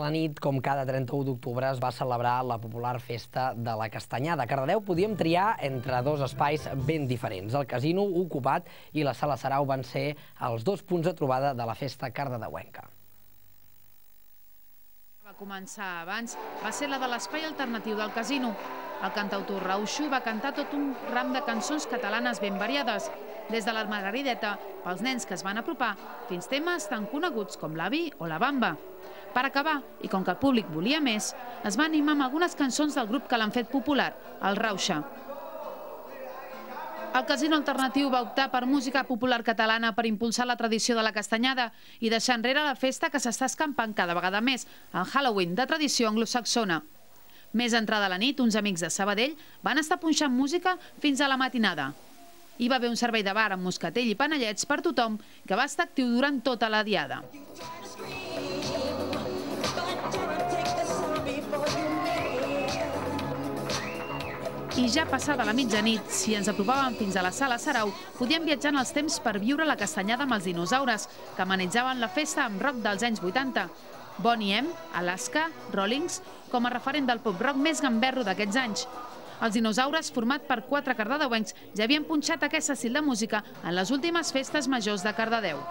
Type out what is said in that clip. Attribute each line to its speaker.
Speaker 1: la nit, com cada 31 d'octubre, es va celebrar la popular festa de la Castanyada. A Cardedeu podíem triar entre dos espais ben diferents. El casino ocupat i la Sala Sarau van ser els dos punts de trobada de la festa cardedeuenca.
Speaker 2: Va començar abans, va ser la de l'espai alternatiu del casino. El cantautor Rauxu va cantar tot un ram de cançons catalanes ben variades, des de la Margarideta, pels nens que es van apropar, fins temes tan coneguts com l'Avi o la Bamba. Per acabar, i com que el públic volia més, es va animar amb algunes cançons del grup que l'han fet popular, el Rauxa. El casino alternatiu va optar per música popular catalana per impulsar la tradició de la castanyada i deixar enrere la festa que s'està escampant cada vegada més, el Halloween de tradició anglosaxona. Més entrada la nit, uns amics de Sabadell van estar punxant música fins a la matinada. Hi va haver un servei de bar amb moscatell i panellets per tothom que va estar actiu durant tota la diada. I ja passada la mitjanit, si ens apropàvem fins a la Sala Sarau, podíem viatjar en els temps per viure la castanyada amb els dinosaures, que amenitzaven la festa amb rock dels anys 80. Boney M, Alaska, Rollings, com a referent del pop-rock més gamberro d'aquests anys. Els dinosaures, format per 4 cardedeuencs, ja havien punxat aquest estil de música en les últimes festes majors de Cardedeu.